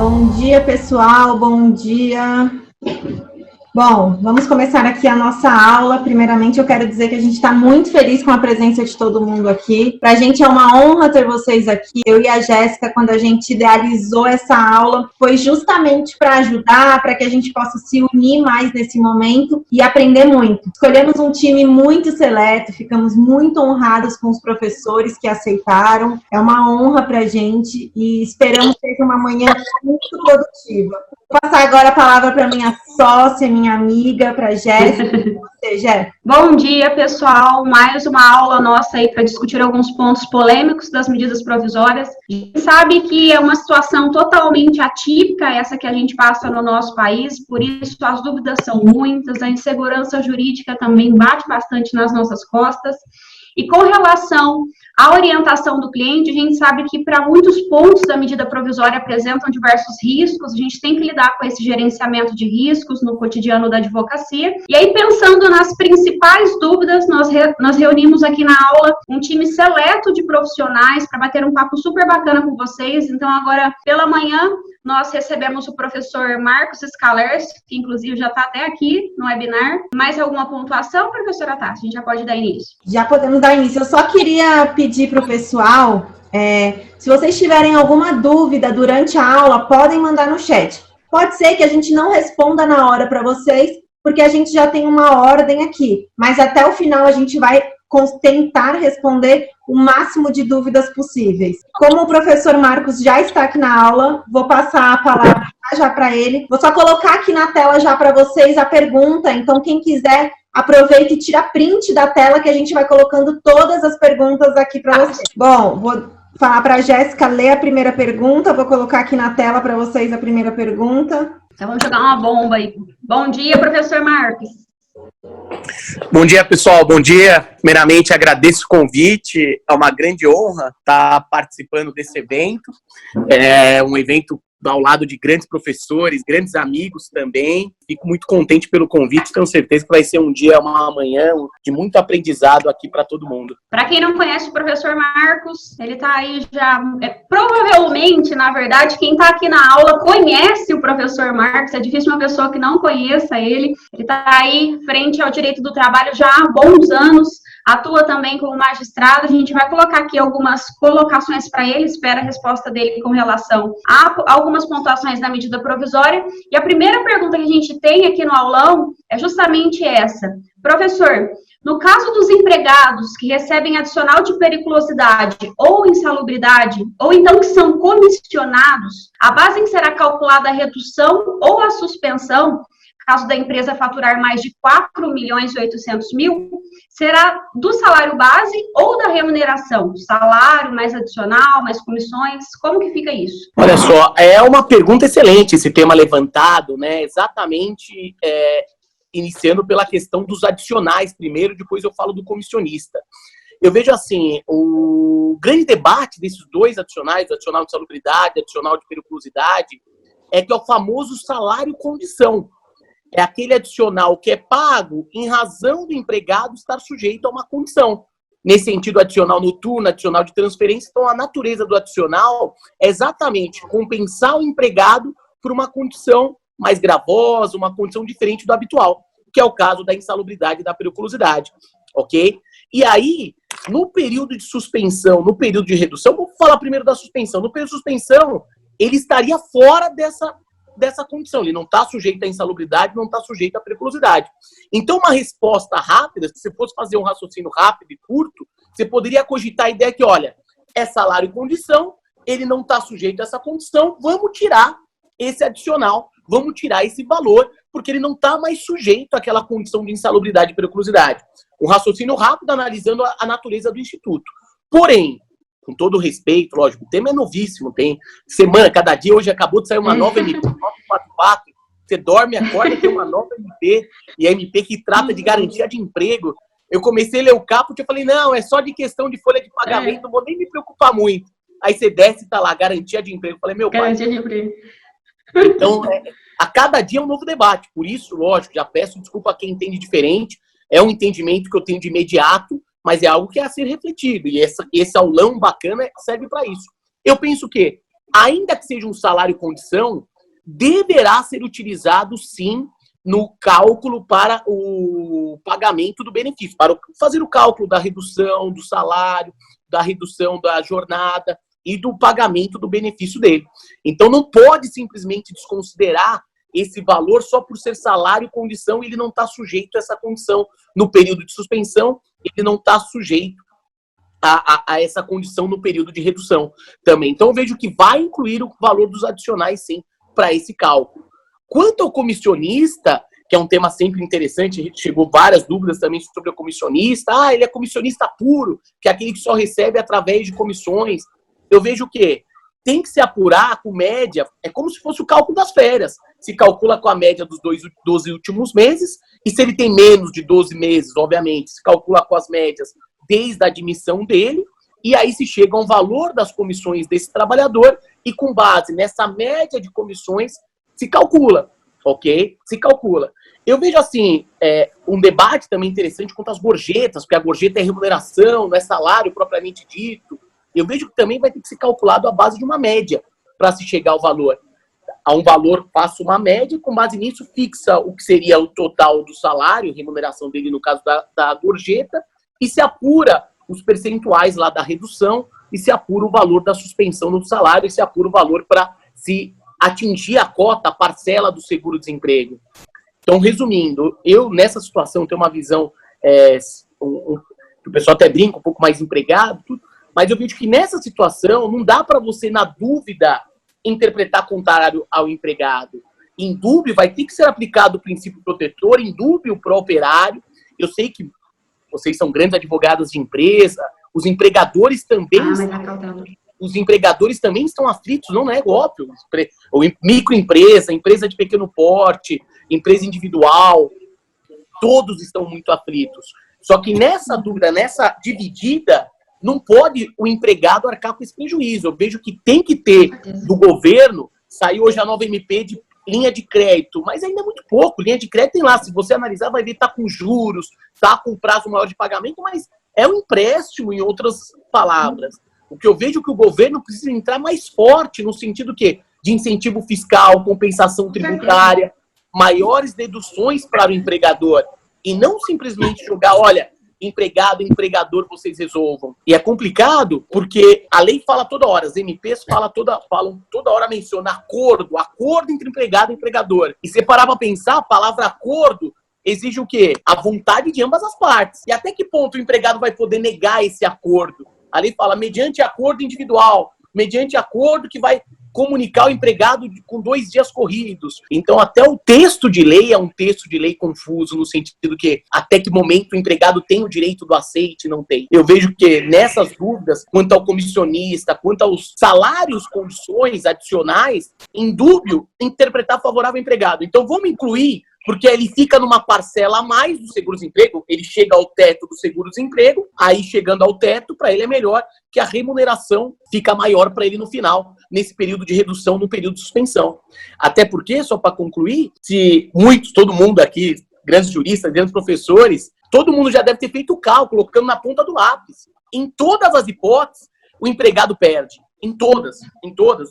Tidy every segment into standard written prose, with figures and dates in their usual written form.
Bom dia, pessoal, bom dia. Bom, vamos começar aqui a nossa aula. Primeiramente, eu quero dizer que a gente está muito feliz com a presença de todo mundo aqui. Para a gente é uma honra ter vocês aqui. Eu e a Jéssica, quando a gente idealizou essa aula, foi justamente para ajudar, para que a gente possa se unir mais nesse momento e aprender muito. Escolhemos um time muito seleto, ficamos muito honrados com os professores que aceitaram. É uma honra para a gente e esperamos ter uma manhã muito produtiva. Vou passar agora a palavra para minha sócia, minha amiga, para a Jéssica. Você, Jé. Bom dia, pessoal. Mais uma aula nossa aí para discutir alguns pontos polêmicos das medidas provisórias. A gente sabe que é uma situação totalmente atípica essa que a gente passa no nosso país, por isso as dúvidas são muitas, a insegurança jurídica também bate bastante nas nossas costas. E com relação à orientação do cliente, a gente sabe que para muitos pontos da medida provisória apresentam diversos riscos, a gente tem que lidar com esse gerenciamento de riscos no cotidiano da advocacia. E aí, pensando nas principais dúvidas, nós reunimos aqui na aula um time seleto de profissionais para bater um papo super bacana com vocês. Então, agora, pela manhã, nós recebemos o professor Marcos Scalers, que inclusive já está até aqui no webinar. Mais alguma pontuação, professora Tati? A gente já pode dar início. Já podemos dar início. Eu só queria pedir para o pessoal, se vocês tiverem alguma dúvida durante a aula, podem mandar no chat. Pode ser que a gente não responda na hora para vocês, porque a gente já tem uma ordem aqui. Mas até o final a gente vai tentar responder o máximo de dúvidas possíveis. Como o professor Marcos já está aqui na aula, vou passar a palavra já para ele. Vou só colocar aqui na tela já para vocês a pergunta, então quem quiser aproveita e tira print da tela que a gente vai colocando todas as perguntas aqui para vocês. Bom, vou falar para a Jéssica ler a primeira pergunta, vou colocar aqui na tela para vocês a primeira pergunta. Então vamos jogar uma bomba aí. Bom dia, professor Marcos. Bom dia, pessoal. Bom dia. Primeiramente, agradeço o convite. É uma grande honra estar participando desse evento. É um evento ao lado de grandes professores, grandes amigos também. Fico muito contente pelo convite. Tenho certeza que vai ser um dia, uma manhã de muito aprendizado aqui para todo mundo. Para quem não conhece o professor Marcos, ele está aí já... provavelmente, na verdade, quem está aqui na aula conhece o professor Marcos. É difícil uma pessoa que não conheça ele. Ele está aí frente ao direito do trabalho já há bons anos. Atua também como magistrado. A gente vai colocar aqui algumas colocações para ele, espera a resposta dele com relação a algumas pontuações da medida provisória. E a primeira pergunta que a gente tem aqui no aulão é justamente essa. Professor, no caso dos empregados que recebem adicional de periculosidade ou insalubridade, ou então que são comissionados, a base em que será calculada a redução ou a suspensão, caso da empresa faturar mais de 4.800.000, será do salário base ou da remuneração? Salário, mais adicional, mais comissões? Como que fica isso? Olha só, é uma pergunta excelente esse tema levantado, né? Exatamente iniciando pela questão dos adicionais primeiro, depois eu falo do comissionista. Eu vejo assim, o grande debate desses dois adicionais, o adicional de salubridade, o adicional de periculosidade, é que é o famoso salário-condição. É aquele adicional que é pago em razão do empregado estar sujeito a uma condição. Nesse sentido, adicional noturno, adicional de transferência. Então, a natureza do adicional é exatamente compensar o empregado por uma condição mais gravosa, uma condição diferente do habitual, que é o caso da insalubridade e da periculosidade, ok? E aí, no período de suspensão, no período de redução, vou falar primeiro da suspensão. No período de suspensão, ele estaria fora dessa condição. Ele não está sujeito à insalubridade, não está sujeito à periculosidade. Então, uma resposta rápida, se você fosse fazer um raciocínio rápido e curto, você poderia cogitar a ideia que, olha, é salário e condição, ele não está sujeito a essa condição, vamos tirar esse adicional, vamos tirar esse valor, porque ele não está mais sujeito àquela condição de insalubridade e periculosidade. Um raciocínio rápido analisando a natureza do instituto. Porém, com todo respeito, lógico, o tema é novíssimo, tem semana, cada dia, hoje acabou de sair uma nova MP, 944, você dorme, acorda, tem uma nova MP, e a MP que trata de garantia de emprego. Eu comecei a ler o caput e falei, não, é só de questão de folha de pagamento, não vou nem me preocupar muito. Aí você desce e tá lá, garantia de emprego. Eu falei, meu pai... Garantia de emprego. Então, a cada dia é um novo debate. Por isso, lógico, já peço desculpa a quem entende diferente. É um entendimento que eu tenho de imediato, mas é algo que é a ser refletido. E esse aulão bacana serve para isso. Eu penso que ainda que seja um salário condição, deverá ser utilizado, sim, no cálculo para o pagamento do benefício, para fazer o cálculo da redução do salário, da redução da jornada e do pagamento do benefício dele. Então, não pode simplesmente desconsiderar esse valor só por ser salário e condição, ele não está sujeito a essa condição. No período de suspensão, ele não está sujeito a essa condição no período de redução também. Então, eu vejo que vai incluir o valor dos adicionais, sim, para esse cálculo. Quanto ao comissionista, que é um tema sempre interessante, a gente chegou várias dúvidas também sobre o comissionista. Ah, ele é comissionista puro, que é aquele que só recebe através de comissões. Eu vejo que tem que se apurar com média, é como se fosse o cálculo das férias. Se calcula com a média dos 12 últimos meses, e se ele tem menos de 12 meses, obviamente, se calcula com as médias desde a admissão dele, e aí se chega a um valor das comissões desse trabalhador, e com base nessa média de comissões, se calcula, ok? Se calcula. Eu vejo, assim, um debate também interessante quanto às gorjetas, porque a gorjeta é remuneração, não é salário propriamente dito. Eu vejo que também vai ter que ser calculado à base de uma média para se chegar ao valor. A um valor, faço uma média, e com base nisso fixa o que seria o total do salário, remuneração dele no caso da gorjeta, e se apura os percentuais lá da redução, e se apura o valor da suspensão no salário, e se apura o valor para se atingir a cota, a parcela do seguro-desemprego. Então, resumindo, eu nessa situação tenho uma visão, que o pessoal até brinca, um pouco mais empregado, tudo, mas eu vejo que nessa situação não dá para você, na dúvida, interpretar contrário ao empregado. Em dúvida, vai ter que ser aplicado o princípio protetor, em dúvida, para o operário. Eu sei que vocês são grandes advogadas de empresa, os empregadores também... Os empregadores também estão aflitos, não é óbvio. Microempresa, empresa de pequeno porte, empresa individual, todos estão muito aflitos. Só que nessa dúvida, nessa dividida, não pode o empregado arcar com esse prejuízo. Eu vejo que tem que ter do governo, saiu hoje a nova MP de linha de crédito, mas ainda é muito pouco. Linha de crédito tem lá, se você analisar, vai ver, está com juros, está com prazo maior de pagamento, mas é um empréstimo, em outras palavras. O que eu vejo é que o governo precisa entrar mais forte no sentido que de incentivo fiscal, compensação tributária, maiores deduções para o empregador. E não simplesmente jogar, olha, empregado, empregador, vocês resolvam. E é complicado porque a lei fala toda hora, as MPs falam toda hora, menciona acordo entre empregado e empregador. E se parar para pensar, a palavra acordo exige o quê? A vontade de ambas as partes. E até que ponto o empregado vai poder negar esse acordo? A lei fala, mediante acordo individual, mediante acordo que vai comunicar o empregado com 2 dias corridos. Então, até o texto de lei é um texto de lei confuso, no sentido que até que momento o empregado tem o direito do aceite, não tem. Eu vejo que nessas dúvidas, quanto ao comissionista, quanto aos salários, condições adicionais, em dúbio, interpretar favorável ao empregado. Então, vamos incluir, porque ele fica numa parcela a mais do seguro-desemprego, ele chega ao teto do seguro-desemprego, aí chegando ao teto, para ele é melhor que a remuneração fica maior para ele no final, nesse período de redução, no período de suspensão. Até porque, só para concluir, todo mundo aqui, grandes juristas, grandes professores, todo mundo já deve ter feito o cálculo, colocando na ponta do lápis. Em todas as hipóteses, o empregado perde. Em todas,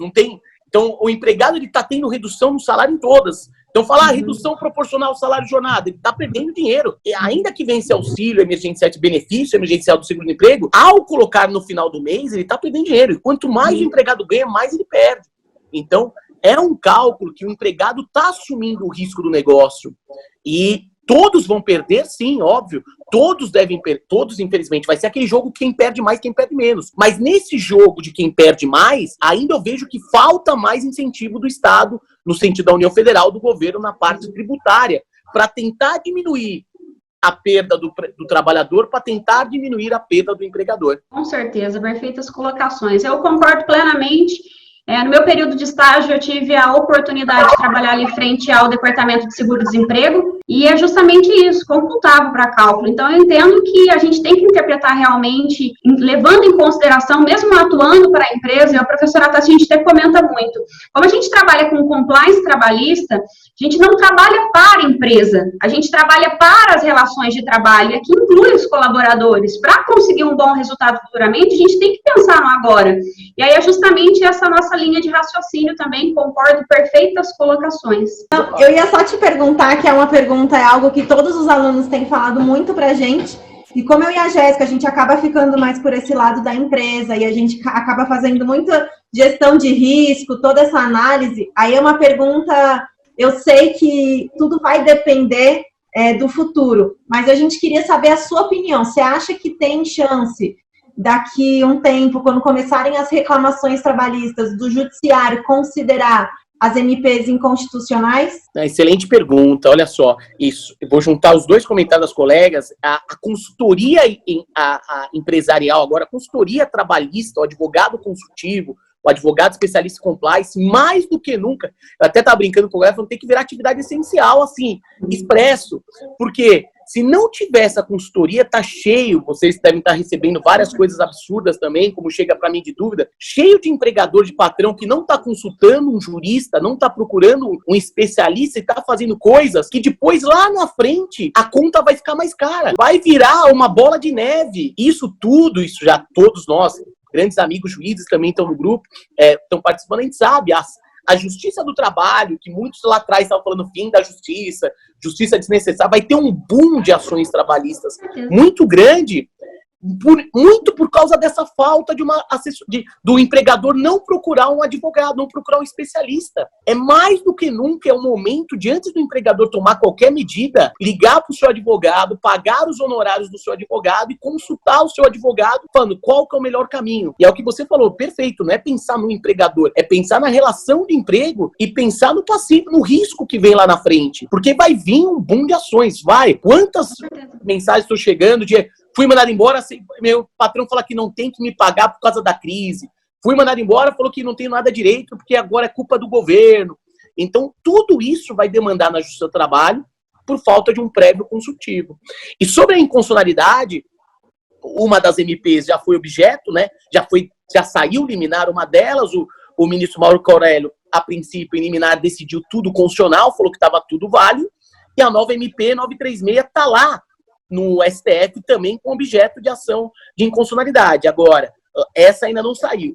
não tem... Então, o empregado está tendo redução no salário em todas. Então, falar redução proporcional ao salário de jornada, ele está perdendo dinheiro. E ainda que venha esse auxílio emergencial de benefício emergencial do seguro-desemprego, ao colocar no final do mês, ele está perdendo dinheiro. E quanto mais o empregado ganha, mais ele perde. Então, é um cálculo que o empregado está assumindo o risco do negócio. E todos vão perder, sim, óbvio. Todos devem perder, todos, infelizmente. Vai ser aquele jogo quem perde mais, quem perde menos. Mas nesse jogo de quem perde mais, ainda eu vejo que falta mais incentivo do Estado, no sentido da União Federal, do governo, na parte tributária, para tentar diminuir a perda do trabalhador, para tentar diminuir a perda do empregador. Com certeza, perfeitas colocações. Eu concordo plenamente. No meu período de estágio, eu tive a oportunidade de trabalhar ali frente ao Departamento de Seguro-Desemprego, e é justamente isso, computável para cálculo. Então, eu entendo que a gente tem que interpretar realmente, levando em consideração, mesmo atuando para a empresa, e a professora Tassi, a gente até comenta muito, como a gente trabalha com compliance trabalhista, a gente não trabalha para a empresa, a gente trabalha para as relações de trabalho, e aqui inclui os colaboradores. Para conseguir um bom resultado futuramente, a gente tem que pensar no agora. E aí é justamente essa nossa linha de raciocínio também, concordo, perfeitas colocações. Eu ia só te perguntar, que é uma pergunta, é algo que todos os alunos têm falado muito pra gente, e como eu e a Jéssica, a gente acaba ficando mais por esse lado da empresa, e a gente acaba fazendo muita gestão de risco, toda essa análise, aí é uma pergunta, eu sei que tudo vai depender do futuro, mas a gente queria saber a sua opinião. Você acha que tem chance, daqui um tempo, quando começarem as reclamações trabalhistas do judiciário, considerar as MPs inconstitucionais? Excelente pergunta, olha só, isso, eu vou juntar os dois comentários das colegas, a consultoria a empresarial agora, a consultoria trabalhista, o advogado consultivo, o advogado especialista em compliance, mais do que nunca, eu até estava brincando com o Everton, tem que virar atividade essencial, assim, expresso, porque se não tiver essa consultoria, tá cheio, vocês devem estar recebendo várias coisas absurdas também, como chega para mim de dúvida, cheio de empregador, de patrão que não está consultando um jurista, não está procurando um especialista e está fazendo coisas que depois, lá na frente, a conta vai ficar mais cara. Vai virar uma bola de neve. Isso tudo, isso já todos nós, grandes amigos juízes também estão no grupo, estão participando, a gente sabe, a justiça do trabalho, que muitos lá atrás estavam falando fim da justiça, justiça desnecessária, vai ter um boom de ações trabalhistas muito grande, muito por causa dessa falta de do empregador não procurar um advogado, não procurar um especialista. É mais do que nunca, é um momento de, antes do empregador tomar qualquer medida, ligar para o seu advogado, pagar os honorários do seu advogado e consultar o seu advogado, falando qual que é o melhor caminho. E é o que você falou, perfeito, não é pensar no empregador, é pensar na relação de emprego e pensar no passivo, no risco que vem lá na frente. Porque vai vir um boom de ações, vai. Quantas mensagens estão chegando de fui mandado embora, meu patrão fala que não tem que me pagar por causa da crise. Fui mandado embora, falou que não tem nada direito, porque agora é culpa do governo. Então, tudo isso vai demandar na Justiça do Trabalho por falta de um prévio consultivo. E sobre a inconstitucionalidade, uma das MPs já foi objeto, né? Já saiu liminar uma delas, o ministro Mauro Aurélio, a princípio, em liminar, decidiu tudo constitucional, falou que estava tudo válido, e a nova MP 936 está lá no STF também com objeto de ação de inconstitucionalidade. Agora, essa ainda não saiu.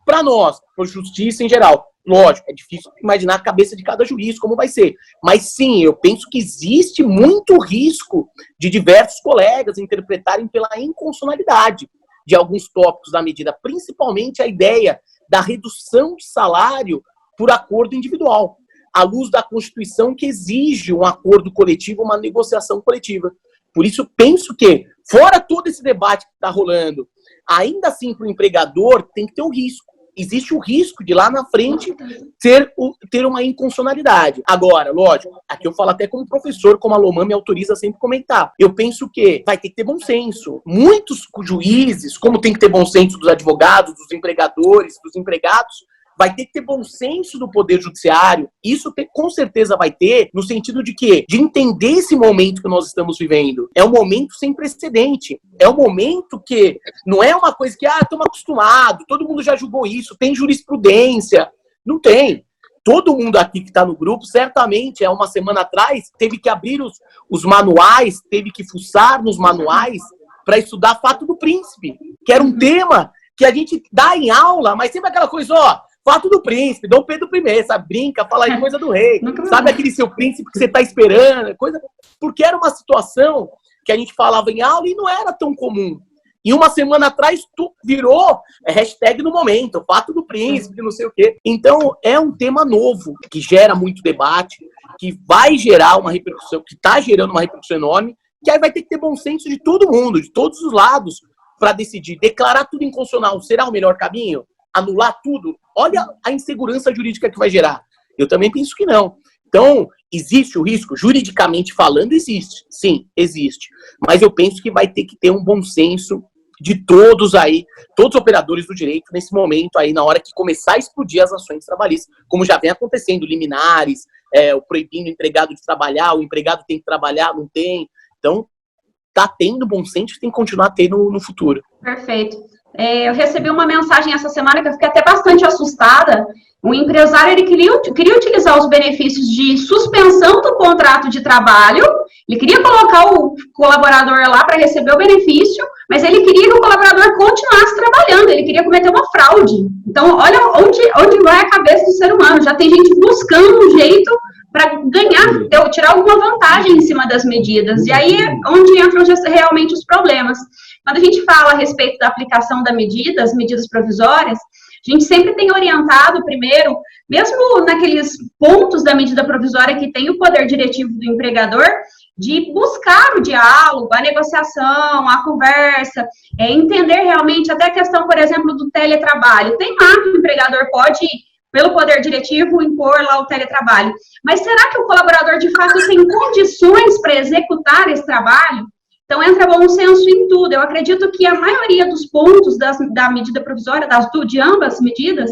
Para nós, por justiça em geral, lógico, é difícil imaginar a cabeça de cada juiz como vai ser. Mas sim, eu penso que existe muito risco de diversos colegas interpretarem pela inconstitucionalidade de alguns tópicos da medida, principalmente a ideia da redução de salário por acordo individual, à luz da Constituição que exige um acordo coletivo, uma negociação coletiva. Por isso, penso que, fora todo esse debate que está rolando, ainda assim, para o empregador, tem que ter um risco. Existe o risco de lá na frente ter uma inconstitucionalidade. Agora, lógico, aqui eu falo até como professor, como a Lomã me autoriza sempre comentar. Eu penso que vai ter que ter bom senso. Muitos juízes, como tem que ter bom senso dos advogados, dos empregadores, dos empregados, vai ter que ter bom senso do Poder Judiciário. Isso com certeza vai ter, no sentido de quê? De entender esse momento que nós estamos vivendo. É um momento sem precedente. É um momento que não é uma coisa que, estamos acostumados, todo mundo já julgou isso, tem jurisprudência. Não tem. Todo mundo aqui que está no grupo, certamente, há uma semana atrás, teve que abrir os manuais, teve que fuçar nos manuais para estudar Fato do Príncipe, que era um tema que a gente dá em aula, mas sempre aquela coisa, Fato do Príncipe, Dom Pedro I, sabe? Brinca, fala de coisa do rei. Sabe aquele seu príncipe que você está esperando? Coisa... Porque era uma situação que a gente falava em aula e não era tão comum. E uma semana atrás, virou hashtag no momento, Fato do Príncipe, não sei o quê. Então, é um tema novo, que gera muito debate, que vai gerar uma repercussão, que está gerando uma repercussão enorme, que aí vai ter que ter bom senso de todo mundo, de todos os lados, para decidir. Declarar tudo inconstitucional será o melhor caminho? Anular tudo? Olha a insegurança jurídica que vai gerar. Eu também penso que não. Então, existe o risco? Juridicamente falando, existe. Sim, existe. Mas eu penso que vai ter que ter um bom senso de todos aí, todos os operadores do direito, nesse momento aí, na hora que começar a explodir as ações trabalhistas, como já vem acontecendo, liminares, proibindo o empregado de trabalhar, o empregado tem que trabalhar, não tem. Então, tá tendo bom senso e tem que continuar tendo no futuro. Perfeito. Eu recebi uma mensagem essa semana que eu fiquei até bastante assustada. O empresário ele queria utilizar os benefícios de suspensão do contrato de trabalho, ele queria colocar o colaborador lá para receber o benefício, mas ele queria que o colaborador continuasse trabalhando, ele queria cometer uma fraude. Então, olha onde vai a cabeça do ser humano. Já tem gente buscando um jeito para ganhar, tirar alguma vantagem em cima das medidas. E aí é onde entram realmente os problemas. Quando a gente fala a respeito da aplicação das medidas provisórias, a gente sempre tem orientado primeiro, mesmo naqueles pontos da medida provisória que tem o poder diretivo do empregador, de buscar o diálogo, a negociação, a conversa, entender realmente até a questão, por exemplo, do teletrabalho. Tem lá que o empregador pode, pelo poder diretivo, impor lá o teletrabalho. Mas será que o colaborador, de fato, tem condições para executar esse trabalho? Então, entra bom senso em tudo. Eu acredito que a maioria dos pontos da medida provisória, de ambas medidas,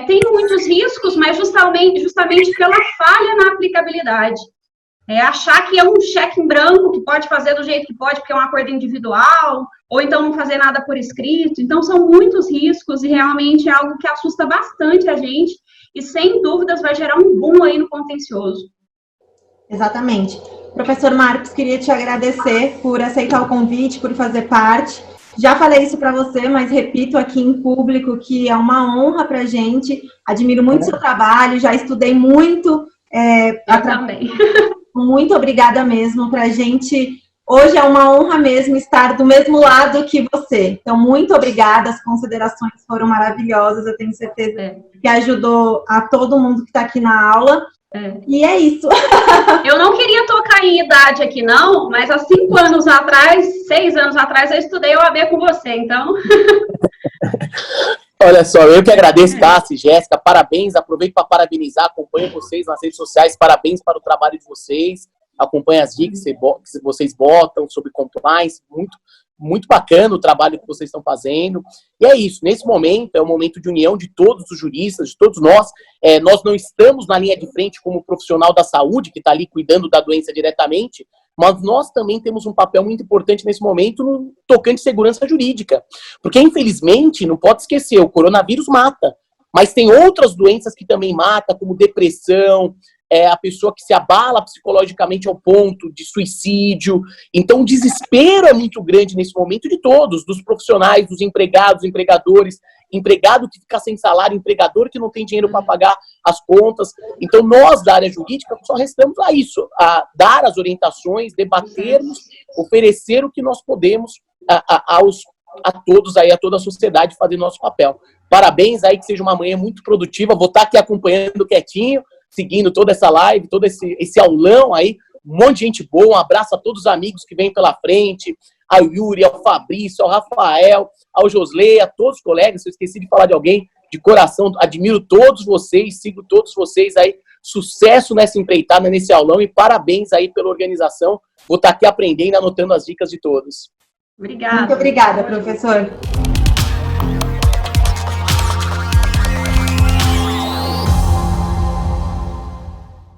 tem muitos riscos, mas justamente pela falha na aplicabilidade. Achar que é um cheque em branco, que pode fazer do jeito que pode, porque é um acordo individual, ou então não fazer nada por escrito. Então, são muitos riscos e realmente é algo que assusta bastante a gente e, sem dúvidas, vai gerar um boom aí no contencioso. Exatamente. Professor Marcos, queria te agradecer por aceitar o convite, por fazer parte. Já falei isso para você, mas repito aqui em público que é uma honra para a gente. Admiro muito seu trabalho, já estudei muito. Eu também. Muito obrigada mesmo para a gente. Hoje é uma honra mesmo estar do mesmo lado que você. Então, muito obrigada. As considerações foram maravilhosas. Eu tenho certeza que ajudou a todo mundo que está aqui na aula. E é isso. Eu não queria tocar em idade aqui, não, mas há 6 anos atrás, eu estudei OAB com você, então... Olha só, eu que agradeço, Tassi, Jéssica, parabéns, aproveito para parabenizar, acompanho vocês nas redes sociais, parabéns para o trabalho de vocês, acompanho as dicas que vocês botam sobre compliance, muito bacana o trabalho que vocês estão fazendo. E é isso, nesse momento, é um momento de união de todos os juristas, de todos nós. Nós não estamos na linha de frente como profissional da saúde, que está ali cuidando da doença diretamente, mas nós também temos um papel muito importante nesse momento no tocante segurança jurídica. Porque, infelizmente, não pode esquecer, o coronavírus mata, mas tem outras doenças que também matam, como depressão, a pessoa que se abala psicologicamente ao ponto de suicídio. Então, o desespero é muito grande nesse momento de todos, dos profissionais, dos empregados, empregadores, empregado que fica sem salário, empregador que não tem dinheiro para pagar as contas. Então, nós, da área jurídica, só restamos a isso, a dar as orientações, debatermos, oferecer o que nós podemos a todos aí, a toda a sociedade, fazer nosso papel. Parabéns aí, que seja uma manhã muito produtiva. Vou estar aqui acompanhando quietinho, seguindo toda essa live, todo esse aulão aí, um monte de gente boa, um abraço a todos os amigos que vêm pela frente, ao Yuri, ao Fabrício, ao Rafael, ao Josley, a todos os colegas, se eu esqueci de falar de alguém, de coração, admiro todos vocês, sigo todos vocês aí, sucesso nessa empreitada, nesse aulão, e parabéns aí pela organização, vou estar aqui aprendendo, anotando as dicas de todos. Obrigada. Muito obrigada, professor.